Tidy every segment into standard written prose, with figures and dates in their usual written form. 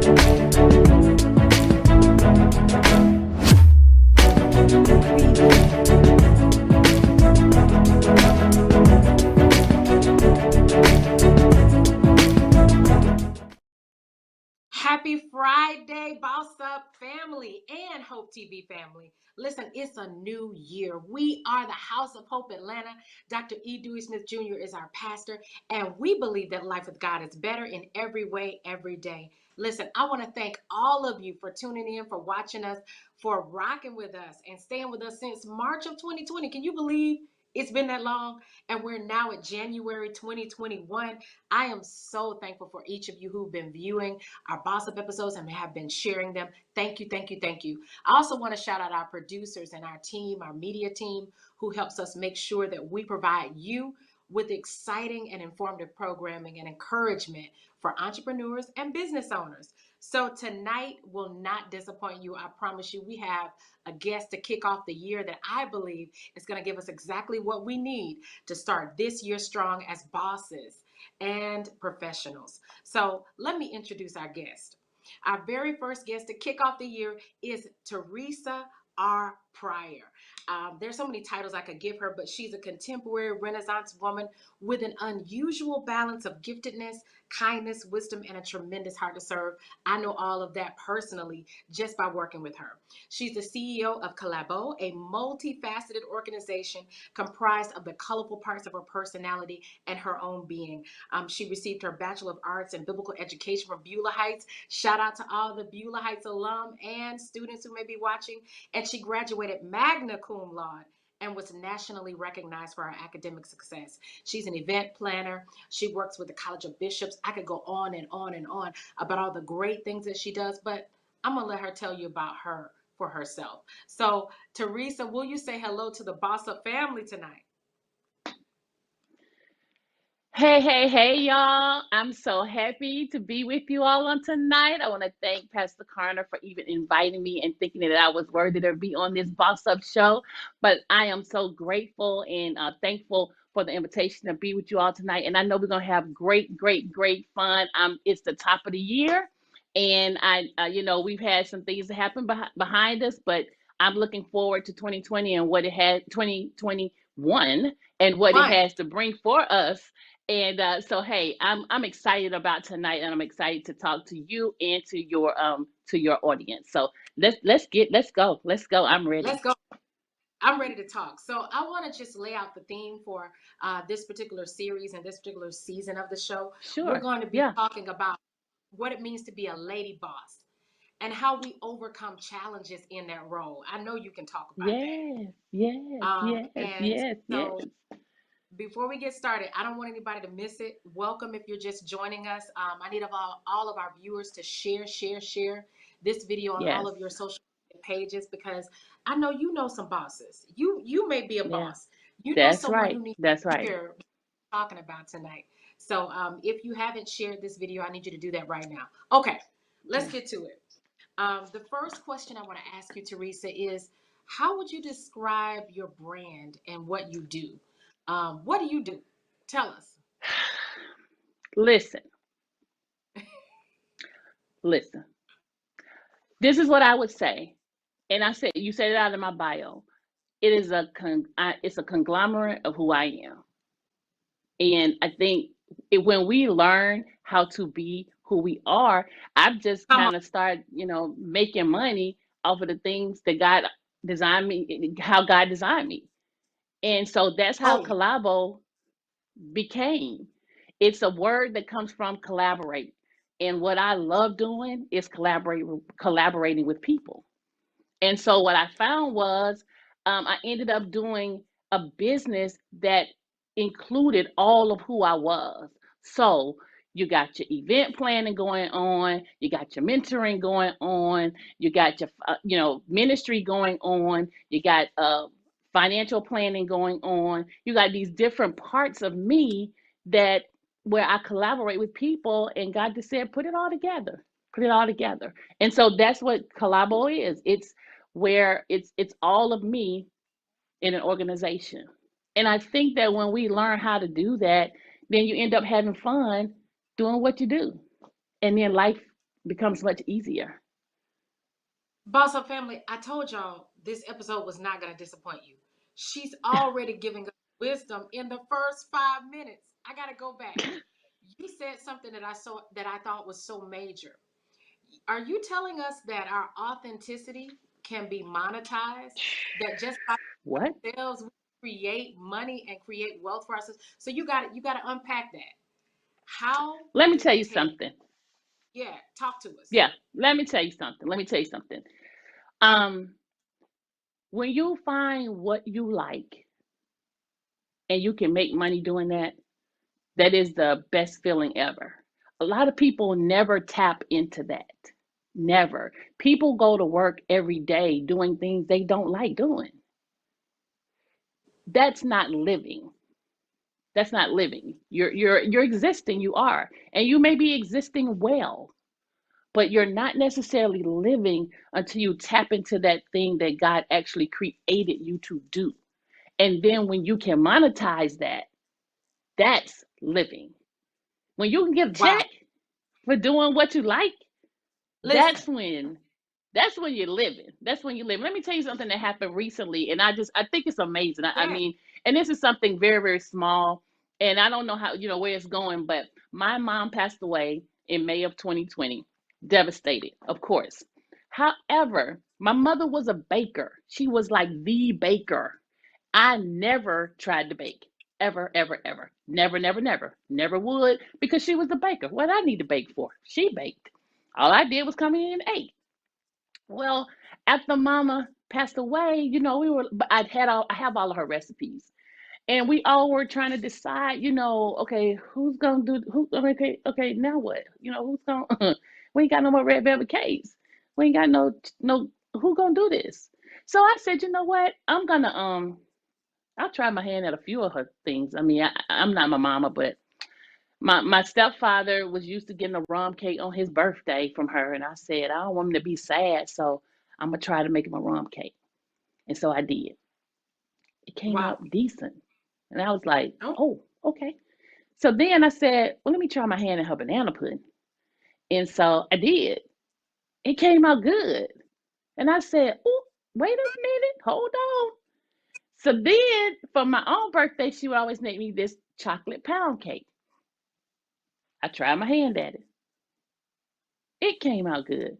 Happy Friday, Boss Up family and Hope TV family. Listen, it's a new year. We are the House of Hope Atlanta. Dr. E. Dewey Smith Jr. is our pastor, and we believe that life with God is better in every way, every day. Listen, I want to thank all of you for tuning in, for watching us, for rocking with us, and staying with us since March of 2020. Can you believe it's been that long? And we're now at January 2021. I am so thankful for each of you who've been viewing our Boss Up episodes and have been sharing them. Thank you, thank you, thank you. I also want to shout out our producers and our team, our media team, who helps us make sure that we provide you with exciting and informative programming and encouragement for entrepreneurs and business owners. So tonight will not disappoint you. I promise you, we have a guest to kick off the year that I believe is going to give us exactly what we need to start this year strong as bosses and professionals. So let me introduce our guest. Our very first guest to kick off the year is Teresa R. Pryor. There's so many titles I could give her, but she's a contemporary Renaissance woman with an unusual balance of giftedness, kindness, wisdom, and a tremendous heart to serve. I know all of that personally just by working with her. She's the CEO of Collabo, a multifaceted organization comprised of the colorful parts of her personality and her own being. She received her Bachelor of Arts in Biblical Education from Beulah Heights. Shout out to all the Beulah Heights alum and students who may be watching. And she graduated magna cum laude and was nationally recognized for her academic success. She's an event planner. She works with the College of Bishops. I could go on and on and on about all the great things that she does, but I'm going to let her tell you about her for herself. So, Teresa, will you say hello to the Boss Up family tonight? Hey, hey, hey, y'all. I'm so happy to be with you all on tonight. I want to thank Pastor Carner for even inviting me and thinking that I was worthy to be on this Boss Up show. But I am so grateful and thankful for the invitation to be with you all tonight. And I know we're going to have great, great, great fun. It's the top of the year. And we've had some things that happen behind us, but I'm looking forward to 2020 and what it had 2021 and what it One. has to bring for us. And so, hey, I'm excited about tonight, and I'm excited to talk to you and to your audience. So let's go. I'm ready. Let's go. I'm ready to talk. So I want to just lay out the theme for this particular series and this particular season of the show. We're Sure. going to be Yeah. talking about what it means to be a lady boss and how we overcome challenges in that role. I know you can talk about Yes. Yes. that. Yes. And Yes. Yes. so before we get started, I don't want anybody to miss it. Welcome if you're just joining us. I need all of our viewers to share this video on all Yes. of your social media pages because I know you know some bosses. You may be a Yeah. boss. You know That's someone right. who needs That's to right. hear what we're talking about tonight. So if you haven't shared this video, I need you to do that right now. Okay, let's Okay. get to it. The first question I want to ask you, Teresa, is how would you describe your brand and what you do? What do you do? Tell us. Listen, listen. This is what I would say, and I said you said it out of my bio. It's a conglomerate of who I am. And I think when we learn how to be who we are, I've just Come on. kind of started, making money off of the things that God designed me, how God designed me. And so that's how Oh, collabo became. It's a word that comes from collaborate. And what I love doing is collaborating with people. And so what I found was I ended up doing a business that included all of who I was. So you got your event planning going on, you got your mentoring going on, you got your ministry going on, you got financial planning going on. You got these different parts of me that where I collaborate with people, and God just said, put it all together. Put it all together. And so that's what Collabo is. It's where it's all of me in an organization. And I think that when we learn how to do that, then you end up having fun doing what you do. And then becomes much easier. Boss Up family, I told y'all this episode was not going to disappoint you. She's already giving us wisdom in the first 5 minutes. I got to go back. You said something that I thought was so major. Are you telling us that our authenticity can be monetized? That just by What? ourselves we create money and create wealth for ourselves? So you got to unpack that. How Let me do tell we you take? something. Yeah, talk to us. Yeah, let me tell you something. Let me tell you something. Um, when you find what you like and you can make money doing that, that is the best feeling ever. A lot of people never tap into that. Never. People go to work every day doing things they don't like doing. That's not living. That's not living. You're existing, you are. And you may be existing well, but you're not necessarily living until you tap into that thing that God actually created you to do. And then when you can monetize that, that's living. When you can get a Wow. check for doing what you like, Listen. that's when that's when you're living. That's when you live. Let me tell you something that happened recently, and I think it's amazing. I Yeah. mean, and this is something very, very small, and I don't know how, where it's going, but my mom passed away in May of 2020. Devastated, of course. However, my mother was a baker. She was like the baker. I never tried to bake. Ever, ever, ever. Never, never, never. Never would, because she was the baker. What I need to bake for? She baked. All I did was come in and ate. Well, after Mama passed away, we were. I have all of her recipes, and we all were trying to decide. Okay, who's gonna do who? Okay, okay, now what? Who's gonna? We ain't got no more red velvet cakes. We ain't got no. Who gonna do this? So I said, you know what? I'm gonna I'll try my hand at a few of her things. I mean, I'm not my mama, but my stepfather was used to getting a rum cake on his birthday from her, and I said I don't want him to be sad, so I'm gonna try to make him a rum cake, and so I did. It came Wow. out decent, and I was like, Oh, oh, okay. So then I said, well, let me try my hand at her banana pudding, and so I did. It came out good, and I said, oh, wait a minute, hold on. So then, for my own birthday, she would always make me this chocolate pound cake. I tried my hand at it. It came out good.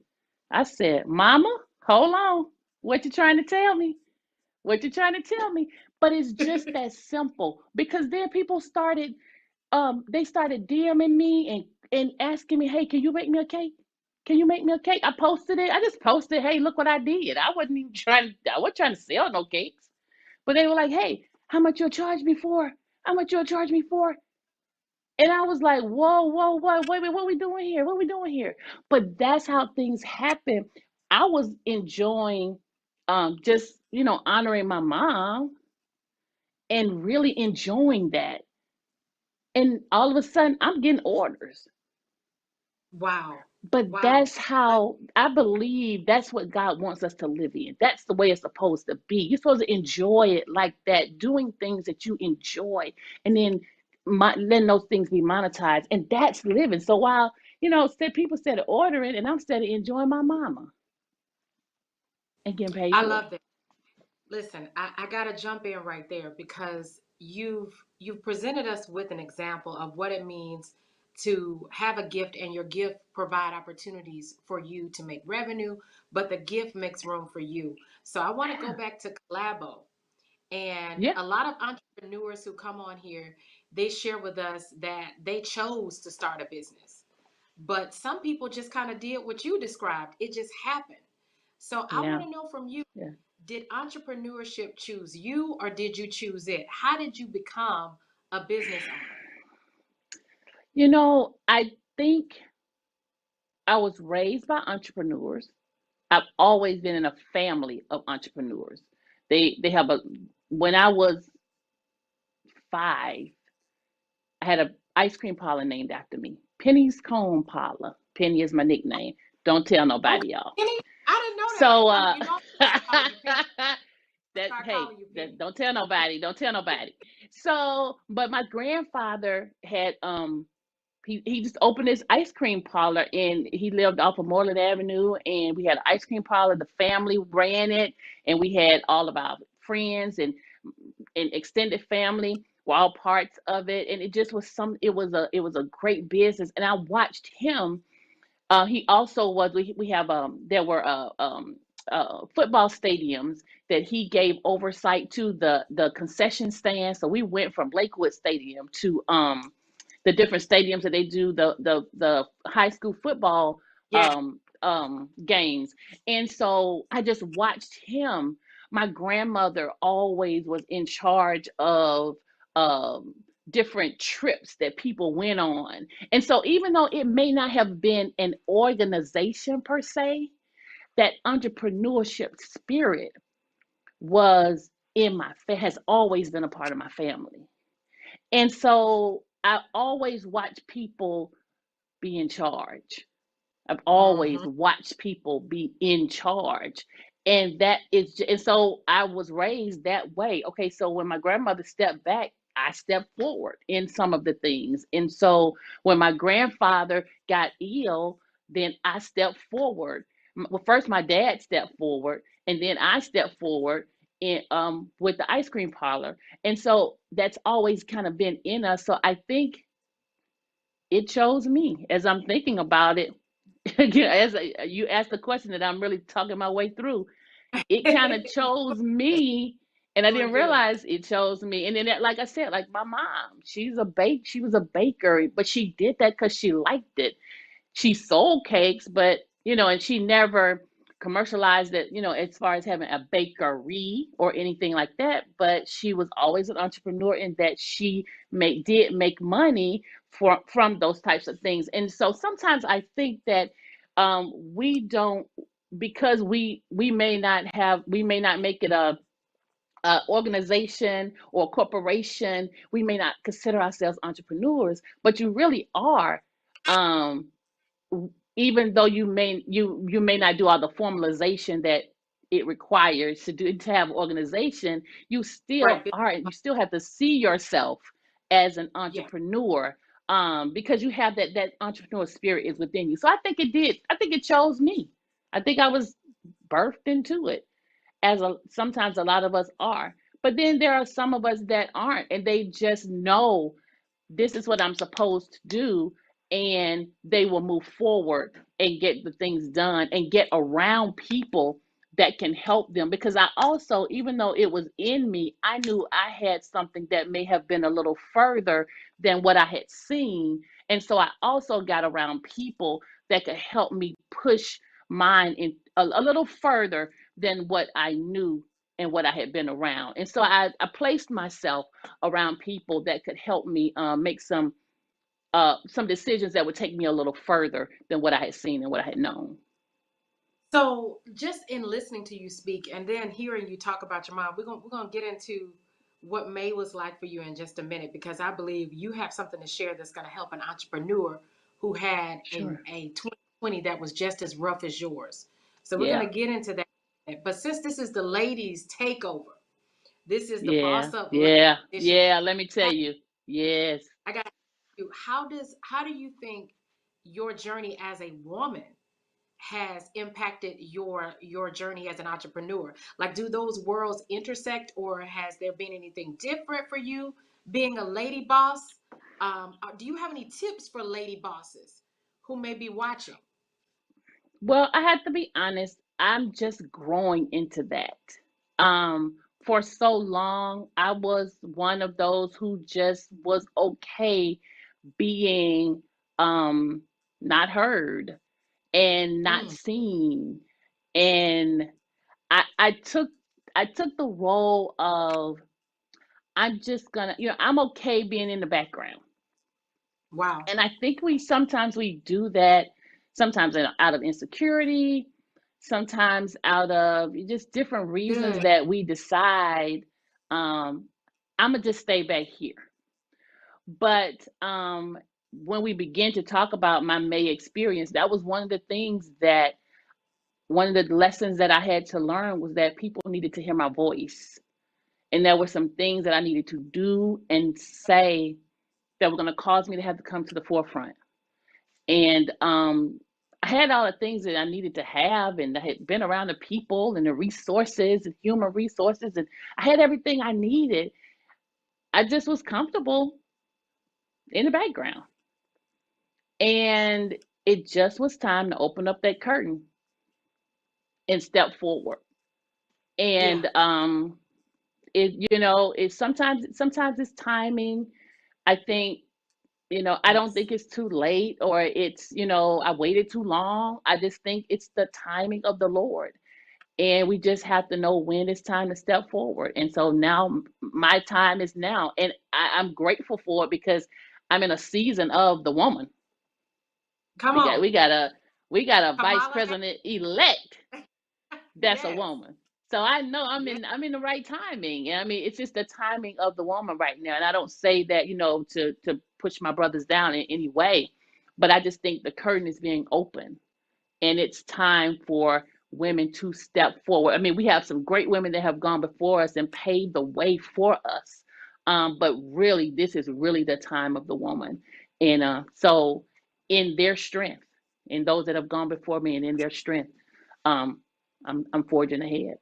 I said, Mama, hold on. What you trying to tell me? What you trying to tell me? But it's just that simple. Because then people started they started DMing me and asking me, hey, can you make me a cake? Can you make me a cake? I posted it. I just posted, hey, look what I did. I wasn't trying to sell no cakes. But they were like, hey, how much you'll charge me for? How much you'll charge me for? And I was like, whoa, whoa, whoa, wait, what are we doing here? What are we doing here? But that's how things happen. I was enjoying just, honoring my mom and really enjoying that. And all of a sudden, I'm getting orders. wow. But Wow. that's how I believe that's what God wants us to live in. That's the way it's supposed to be. You're supposed to enjoy it like that, doing things that you enjoy, and then letting those things be monetized. And that's living. So while, people started ordering, and I'm steady enjoying my mama and getting paid I for it. love that. Listen, I gotta jump in right there because you've presented us with an example of what it means to have a gift and your gift provide opportunities for you to make revenue, but the gift makes room for you. So I want to go Yeah. back to Collabo. And Yeah. a lot of entrepreneurs who come on here, they share with us that they chose to start a business. But some people just kind of did what you described. It just happened. So I Yeah. want to know from you, Yeah. did entrepreneurship choose you or did you choose it? How did you become a business owner? I think I was raised by entrepreneurs. I've always been in a family of entrepreneurs. They have a when I was 5, I had a ice cream parlor named after me. Penny's Cone Parlor. Penny is my nickname. Don't tell Okay, nobody, y'all. Penny, I didn't know that. So You know, I'm gonna start calling you Penny. that Start hey, calling you Penny. that don't tell nobody. Don't tell nobody. So, but my grandfather had he just opened his ice cream parlor, and he lived off of Moreland Avenue, and we had an ice cream parlor. The family ran it, and we had all of our friends and extended family were all parts of it, and it just was it was a great business. And I watched him. He also was. We have there were football stadiums that he gave oversight to, the concession stand. So we went from Lakewood Stadium to the different stadiums that they do the high school football Yeah. games. And so I just watched him. My grandmother always was in charge of um, different trips that people went on. And so even though it may not have been an organization per se, that entrepreneurship spirit was has always been a part of my family. And so I always watch people be in charge. I've always Hmm. watched people be in charge. And so I was raised that way. Okay, so when my grandmother stepped back, I stepped forward in some of the things. And so when my grandfather got ill, then I stepped forward. Well, first my dad stepped forward, and then I stepped forward with the ice cream parlor. And so that's always kind of been in us. So I think it chose me as I'm thinking about it. You asked the question that I'm really talking my way through. It kind of chose me, and I Sure didn't did. realize it chose me. And then, like I said, like my mom, she was a baker, but she did that because she liked it. She sold cakes, but and she never commercialized it, as far as having a bakery or anything like that. But she was always an entrepreneur in that she did make money from those types of things. And so sometimes I think that we don't, because we may not make it a organization or a corporation, we may not consider ourselves entrepreneurs, but you really are. um, Even though you may not do all the formalization that it requires to have organization, you still Right. are. You still have to see yourself as an Yeah. entrepreneur, because you have that entrepreneur spirit is within you. So I think it did. I think it chose me. I think I was birthed into it, as sometimes a lot of us are. But then there are some of us that aren't, and they just know this is what I'm supposed to do, and they will move forward and get the things done and get around people that can help them. Because I also, even though it was in me, I knew I had something that may have been a little further than what I had seen. And so I also got around people that could help me push mine in a little further than what I knew and what I had been around. And so I placed myself around people that could help me make some decisions that would take me a little further than what I had seen and what I had known. So just in listening to you speak and then hearing you talk about your mom, we're gonna get into what May was like for you in just a minute, because I believe you have something to share that's gonna help an entrepreneur who had Sure. a 2020 that was just as rough as yours. So we're Yeah. gonna get into that. But since this is the ladies takeover, this is the Yeah. Boss Up Ladies Yeah. edition. Yeah. Let me tell you. Yes. I got you. How do you think your journey as a woman has impacted your journey as an entrepreneur? Like, do those worlds intersect, or has there been anything different for you being a lady boss? Do you have any tips for lady bosses who may be watching? Well, I have to be honest. I'm just growing into that. For so long, I was one of those who just was okay being um not heard and not Mm, seen. And I took the role of, I'm just gonna, I'm okay being in the background. wow. And I think we do that, sometimes out of insecurity, sometimes out of just different reasons Good. that we decide, um I'm gonna just stay back here. But when we begin to talk about my May experience, that was one of the lessons that I had to learn, was that people needed to hear my voice. And there were some things that I needed to do and say that were going to cause me to have to come to the forefront. And I had all the things that I needed to have, and I had been around the people and the resources and human resources, and I had everything I needed. I just was comfortable in the background. And it just was time to open up that curtain and step forward. Yeah. And it sometimes it's timing. I think, I don't Yes. think it's too late, or it's, I waited too long. I just think it's the timing of the Lord. And we just have to know when it's time to step forward. And so now my time is now. And I'm grateful for it, because I'm in a season of the woman. Come We got on. we got a we got a vice Kamala president elect Harris. that's a Yes. woman. So I know I'm Yes. in the right timing. I mean, it's just the timing of the woman right now. And I don't say that, to push my brothers down in any way, but I just think the curtain is being open, and it's time for women to step forward. I mean, we have some great women that have gone before us and paved the way for us. But really, this is really the time of the woman. And so, in their strength, in those that have gone before me and in their strength, um, I'm forging ahead.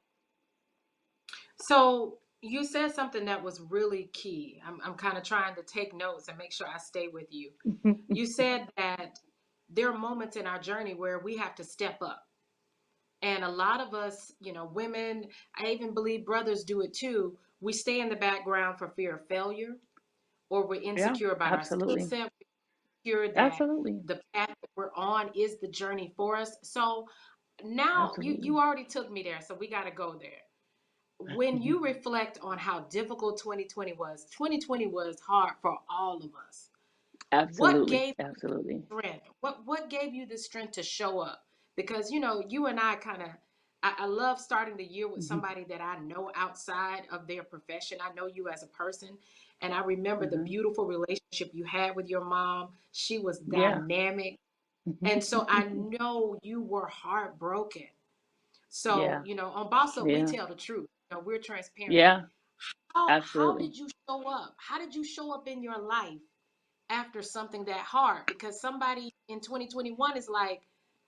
So you said something that was really key. I'm kind of trying to take notes and make sure I stay with you. You said that there are moments in our journey where we have to step up. And a lot of us, women, I even believe brothers do it too. We stay in the background for fear of failure, or we're Yeah, insecure about our skill absolutely. set. We're insecure that Absolutely. the path that we're on is the journey for us. So now you Absolutely. already took me there. So we got to go there. When you reflect on how difficult 2020 was hard for all of us. What Absolutely. gave Absolutely. strength? What gave you the strength to show up? Because you and I kind of I love starting the year with Hmm. somebody that I know outside of their profession. I know you as a person, and I remember the Hmm. beautiful relationship you had with your mom. She was Yeah. dynamic, and so I know you were heartbroken. So, Yeah. on Boss Up, we Yeah. tell the truth. We're transparent. Yeah. How Absolutely. did you show up? How did you show up in your life after something that hard? Because somebody in 2021 is like,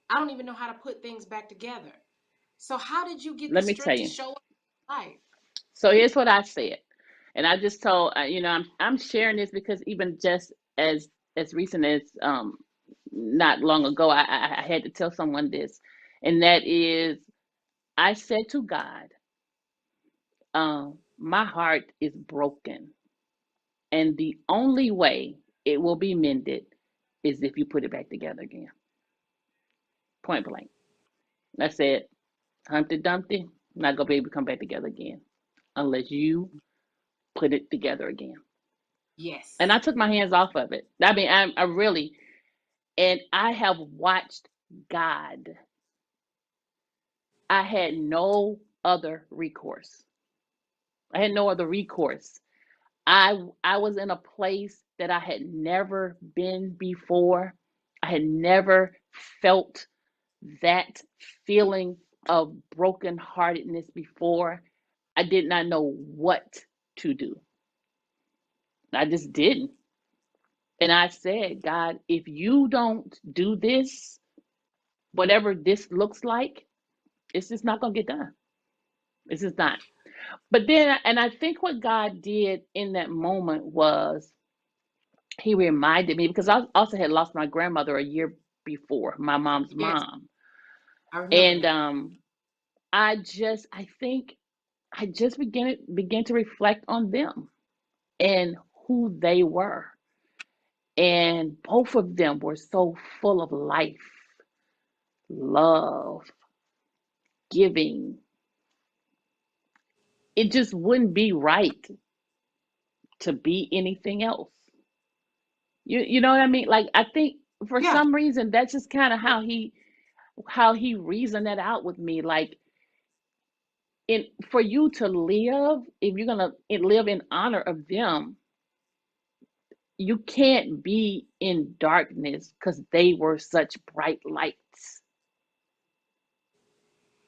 I don't even know how to put things back together. So how did you get the Let me tell strength to you. show up in life? So here's what I said, and I just told I'm sharing this because even just as recent as not long ago, I had to tell someone this, and that is, I said to God, my heart is broken, and the only way it will be mended is if you put it back together again. Point blank. I said, Humpty Dumpty, I'm not gonna be able to come back together again unless you put it together again. And I Yes. took my hands off of it. I mean, I really, and I have watched God. I had no other recourse. I had no other recourse. I was in a place that I had never been before. I had never felt that feeling of brokenheartedness before. I did not know what to do. I just didn't. And I said, God, if you don't do this, whatever this looks like, it's just not going to get done. It's just not. But then, and I think what God did in that moment was he reminded me, because I also had lost my grandmother a year before, my mom's Yes. mom. I remember And that. I think I just began to reflect on them and who they were. And both of them were so full of life, love, giving. It just wouldn't be right to be anything else. You know what I mean? Like, I think for Yeah. some reason that's just kind of Yeah. how he reasoned that out with me. Like, in for you to live, if you're gonna live in honor of them, you can't be in darkness because they were such bright lights.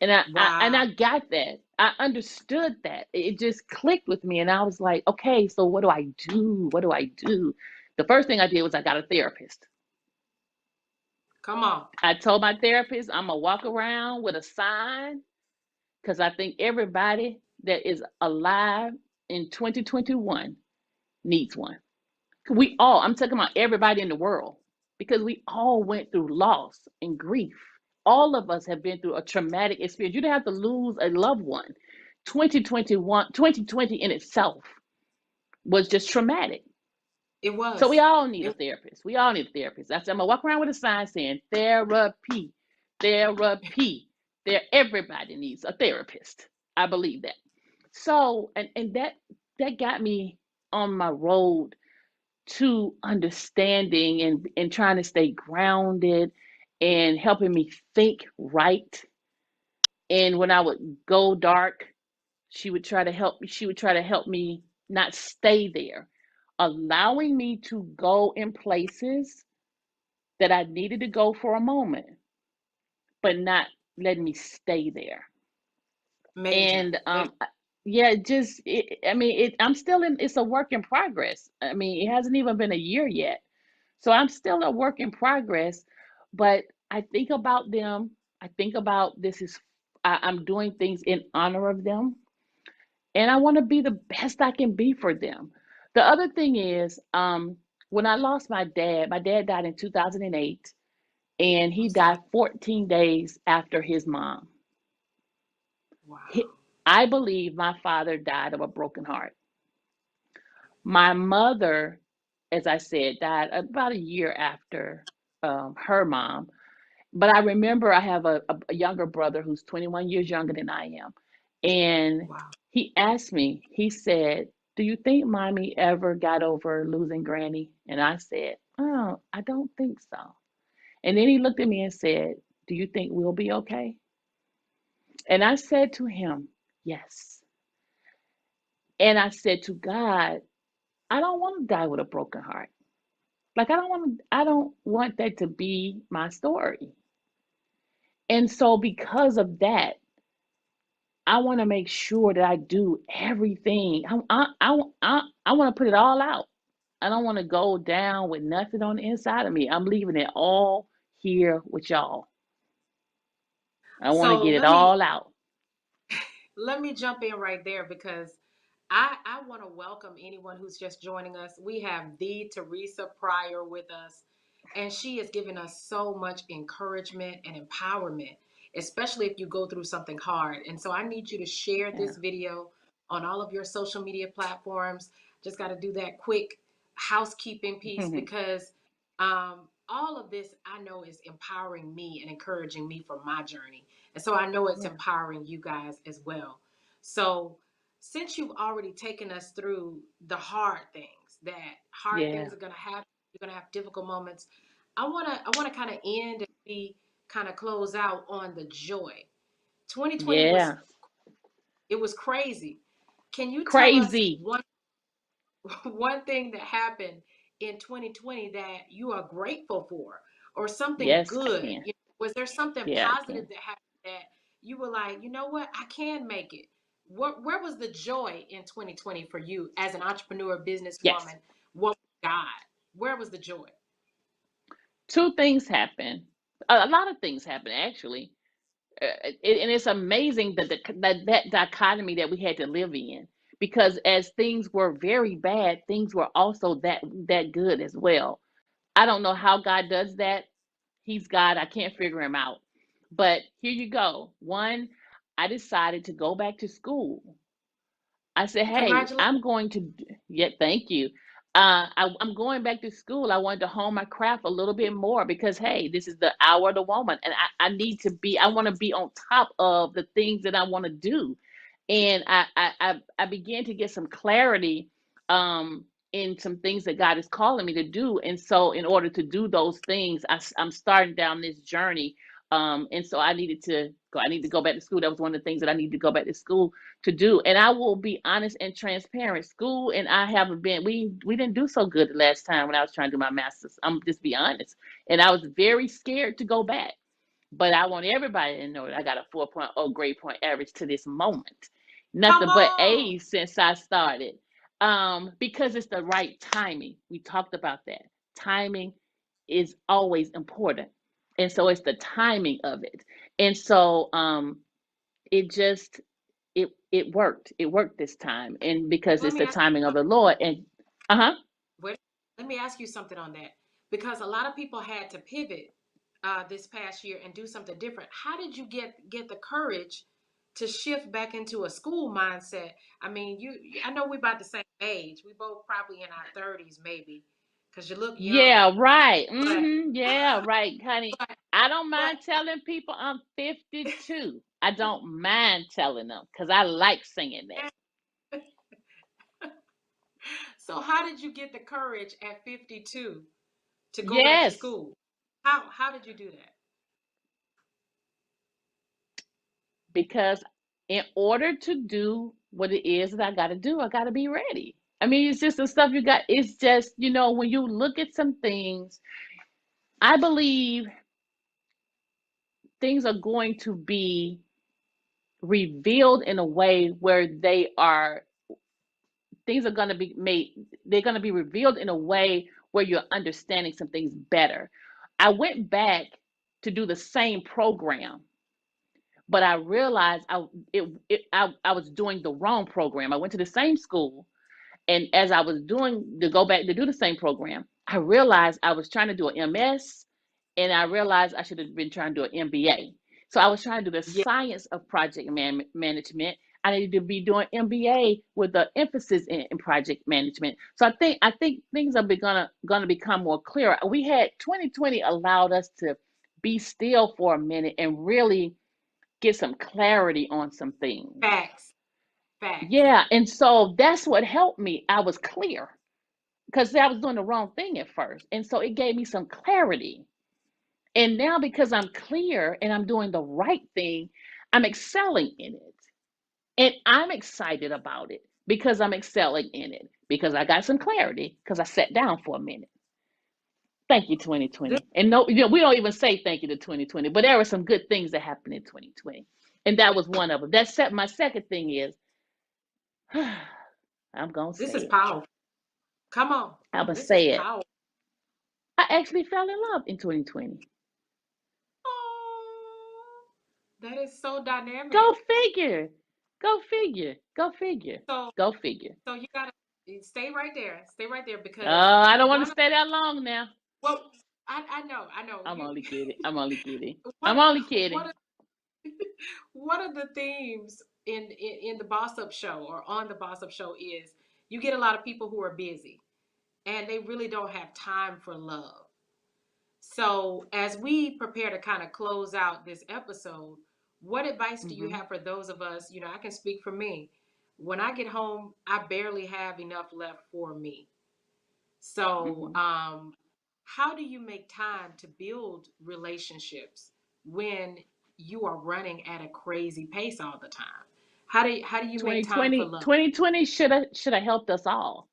And Wow. I got that. I understood that. It just clicked with me, and I was like, okay, so what do I do? What do I do? The first thing I did was I got a therapist. Come on. I told my therapist I'm gonna walk around with a sign because I think everybody that is alive in 2021 needs one. We all, I'm talking about everybody in the world, because we all went through loss and grief. All of us have been through a traumatic experience. You didn't have to lose a loved one. 2020 in itself was just traumatic. It So we was. all need a It, therapist. We all need a therapist. That's I'm gonna walk around with a sign saying therapy, therapy. There, everybody needs a therapist. I believe that. So and that got me on my road to understanding and trying to stay grounded and helping me think right. And when I would go dark, she would try to help me not stay there, allowing me to go in places that I needed to go for a moment, but not letting me stay there. major. And yeah, just I mean, I'm still in. It's a work in progress. I mean, it hasn't even been a year yet, so I'm still a work in progress. But I think about them. I think about this is I'm doing things in honor of them, and I want to be the best I can be for them. The other thing is, when I lost my dad died in 2008, and he I'm sorry. died 14 days after his mom. He, Wow. I believe my father died of a broken heart. My mother, as I said, died about a year after her mom. But I remember I have a younger brother who's 21 years younger than I am. And Wow. he asked me, he said, "Do you think mommy ever got over losing granny?" And I said, "Oh, I don't think so." And then he looked at me and said, "Do you think we'll be okay?" And I said to him, "Yes." And I said to God, I don't want to die with a broken heart. Like I don't want that to be my story. And so because of that, I want to make sure that I do everything. I want to put it all out. I don't want to go down with nothing on the inside of me. I'm leaving it all here with y'all. I want to So get it all out. let me jump in right there because I want to welcome anyone who's just joining us. We have the Teresa Pryor with us, and she has given us so much encouragement and empowerment, especially if you go through something hard. And so I need you to share Yeah. this video on all of your social media platforms. Just got to do that quick housekeeping piece because all of this I know is empowering me and encouraging me for my journey. And so I know it's Yeah. empowering you guys as well. So since you've already taken us through the hard things, that hard Yeah. things are going to happen, you're going to have difficult moments. I want to kind of end and we kind of close out on the joy. 2020 was, Yeah. it was crazy. Can you tell us Crazy. one thing that happened in 2020 that you are grateful for, or something Yes, I good? can. Was there something Yeah, I positive can. that happened that you were like, you know what, I can make it? Where was the joy in 2020 for you as an entrepreneur, Yes. businesswoman, woman of God? Where was the joy? Two things happen. A lot of things happen actually. And it's amazing that dichotomy that we had to live in, because as things were very bad, things were also that good as well. I don't know how God does that. He's God. I can't figure him out. But here you go. One, I decided to go back to school. I said, "Hey, Congratulations. I'm going to." Yeah, thank you. I'm going back to school. I wanted to hone my craft a little bit more because, hey, this is the hour of the woman, and I need to be. I want to be on top of the things that I want to do, and I began to get some clarity in some things that God is calling me to do. And so, in order to do those things, I'm starting down this journey. And so I needed to go. I need to go back to school. That was one of the things that I need to go back to school to do. And I will be honest and transparent. School and I haven't been. We didn't do so good the last time when I was trying to do my master's. I'm just be honest. And I was very scared to go back. But I want everybody to know that I got a 4.0 grade point average to this moment. Come Nothing but on. A's since I started. Because it's the right timing. We talked about that. Timing is always important. And so it's the timing of it. And so it just it worked. It worked this time. And because Let it's me the ask timing you of the Lord. And uh-huh. Wait, let me ask you something on that because a lot of people had to pivot this past year and do something different. How did you get the courage to shift back into a school mindset? I mean, I know we're about the same age. We both probably in our 30s, maybe, because you look younger. Yeah, right. But Yeah, right, honey. but I don't but mind telling people I'm 52. I don't mind telling them because I like singing that. so how did you get the courage at 52 to go back to Yes, school? How did you do that? because in order to do what it is that I got to do, I got to be ready. I mean, it's just the stuff you got. It's just, when you look at some things, I believe things are going to be revealed in a way where things are going to be made, they're going to be revealed in a way where you're understanding some things better. I went back to do the same program, but I realized I was doing the wrong program. I went to the same school, and as I was doing to go back to do the same program, I realized I was trying to do an MS, and I realized I should have been trying to do an MBA. So I was trying to do the Yeah, science of project management. I needed to be doing MBA with the emphasis in project management. So I think things are gonna become more clear. We had 2020 allowed us to be still for a minute and really get some clarity on some things. facts, facts. Yeah, and so that's what helped me. I was clear because I was doing the wrong thing at first. And so it gave me some clarity. And now because I'm clear and I'm doing the right thing, I'm excelling in it. And I'm excited about it because I'm excelling in it because I got some clarity because I sat down for a minute. Thank you, This 2020. And no, we don't even say thank you to 2020, but there were some good things that happened in 2020. And that was one of them. My second thing is, I'm going to this say is it. powerful. Come on. I'm going to This is say it. powerful. I actually fell in love in 2020. Oh, that is so dynamic. Go figure. Go figure. Go figure. So, Go figure. so you gotta stay right there. Stay right there Oh, because I don't want to one of stay that long now. well, I know I'm you. only kidding. I'm only kidding. What I'm only what kidding. are- one of the themes in the Boss Up Show or on the Boss Up Show is you get a lot of people who are busy and they really don't have time for love. So, as we prepare to kind of close out this episode, what advice do you Hmm. have for those of us? I can speak for me. When I get home, I barely have enough left for me. So, Hmm. how do you make time to build relationships when you are running at a crazy pace all the time? How do you make time for 2020, love? 2020 should have helped us all.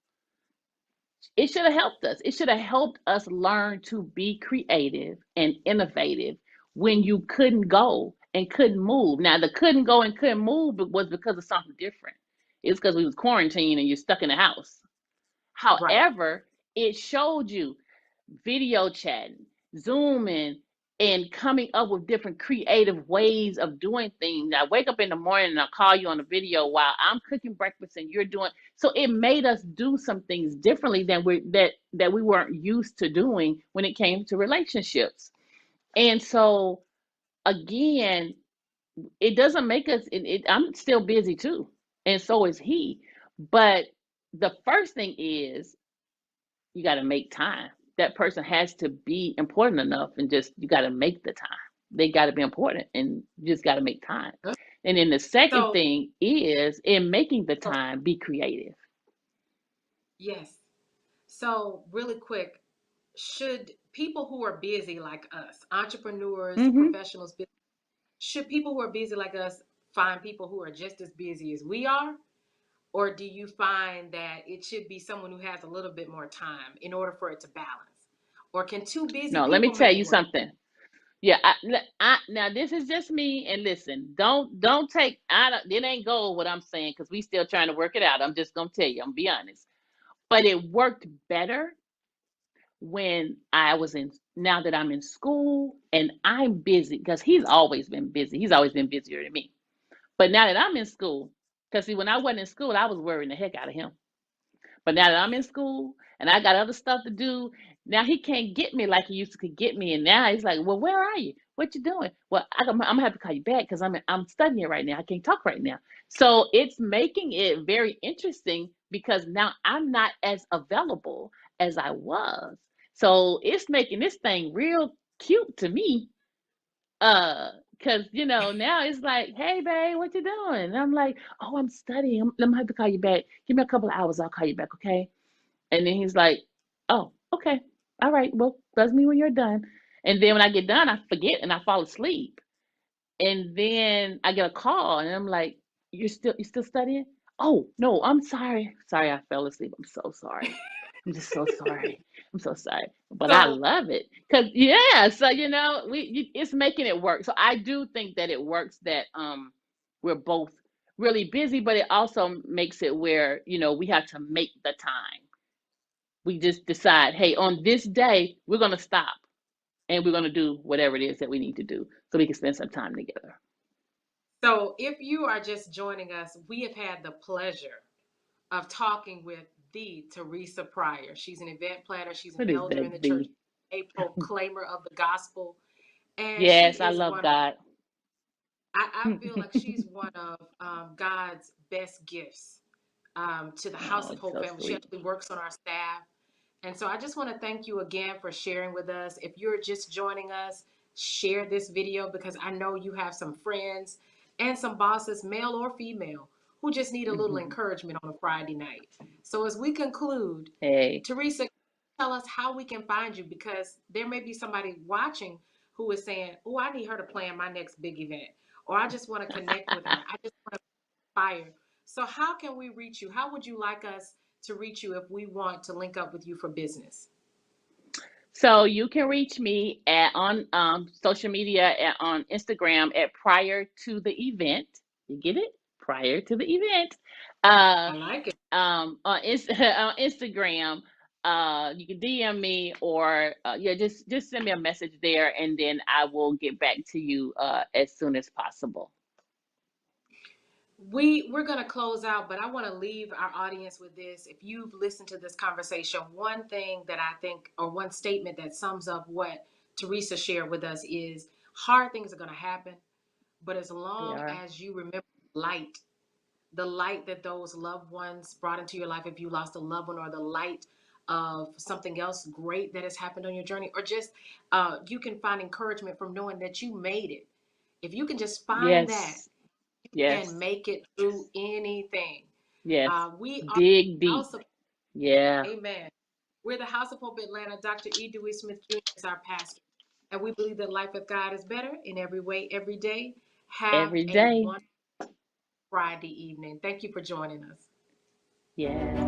It should have helped us. It should have helped us learn to be creative and innovative when you couldn't go and couldn't move. Now, the couldn't go and couldn't move was because of something different. It's because we was quarantined and you're stuck in the house. Right. However, it showed you video chatting, Zooming, and coming up with different creative ways of doing things. I wake up in the morning and I call you on a video while I'm cooking breakfast and you're doing. So it made us do some things differently than we weren't used to doing when it came to relationships. And so again, it doesn't make us. I'm still busy too, and so is he. But the first thing is you got to make time. That person has to be important enough, and just you got to make the time. They got to be important, and you just got to make time. And then the second So, thing is in making the so time, be creative. yes. So, really quick, should people who are busy like us, entrepreneurs, Hmm. professionals, should people who are busy like us find people who are just as busy as we are? Or do you find that it should be someone who has a little bit more time in order for it to balance? Or can two busy No, let me people tell make it you work? something. Yeah, now this is just me, and listen, don't take, I don't, it ain't gold what I'm saying, because we still trying to work it out. I'm just gonna tell you, I'm gonna be honest. But it worked better when I was in, now that I'm in school and I'm busy, because he's always been busy. He's always been busier than me. But now that I'm in school, because see, when I wasn't in school, I was worrying the heck out of him. But now that I'm in school and I got other stuff to do, now he can't get me like he used to could get me. And now he's like, "Well, where are you? What you doing?" Well, I'm gonna have to call you back because I'm studying right now. I can't talk right now. So it's making it very interesting because now I'm not as available as I was. So it's making this thing real cute to me. Because now it's like, "Hey, babe, what you doing?" And I'm like, "Oh, I'm studying. I'm gonna have to call you back. Give me a couple of hours. I'll call you back, okay?" And then he's like, "Oh, okay. All right. Well, buzz me when you're done." And then when I get done, I forget and I fall asleep. And then I get a call and I'm like, "You still studying?" "Oh, no, I'm sorry. Sorry, I fell asleep. I'm so sorry. I'm just so sorry. I'm so sorry." But I So love it. Cause yeah, so it's making it work. So I do think that it works that we're both really busy, but it also makes it where, we have to make the time. We just decide, hey, on this day, we're going to stop and we're going to do whatever it is that we need to do so we can spend some time together. So, if you are just joining us, we have had the pleasure of talking with the Teresa Pryor. She's an event planner, she's an What is elder in that, the church, the? a proclaimer of the gospel, and Yes, she I is love one of, God. I feel like she's one of God's best gifts to the House Oh, of it's Hope so family. She sweet. actually works on our staff. And so I just want to thank you again for sharing with us. If you're just joining us, share this video because I know you have some friends and some bosses, male or female, who just need a little Hmm. encouragement on a Friday night. So as we conclude, Hey, Teresa, tell us how we can find you because there may be somebody watching who is saying, "Oh, I need her to plan my next big event," or "I just want to connect with her. I just want to fire." So how can we reach you? How would you like us to reach you if we want to link up with you for business? so you can reach me on social media on Instagram at prior to the event. You get it? Prior to the event. Uh, I like it. on Instagram. You can DM me or yeah, just send me a message there, and then I will get back to you as soon as possible. We're going to close out, but I want to leave our audience with this. If you've listened to this conversation, one thing that I think, or one statement that sums up what Teresa shared with us is hard things are going to happen, but as They long are. as you remember light, the light that those loved ones brought into your life, if you lost a loved one, or the light of something else great that has happened on your journey, or just you can find encouragement from knowing that you made it. If you can just find that, Yes. Yes. and make it through anything. Yes. We are Dig the deep. House of, Yeah. Amen. We're the House of Hope Atlanta. Dr. E. Dewey Smith Jr. is our pastor. And we believe that life with God is better in every way, every day. Have Every a day. wonderful Friday evening. Thank you for joining us. Yes.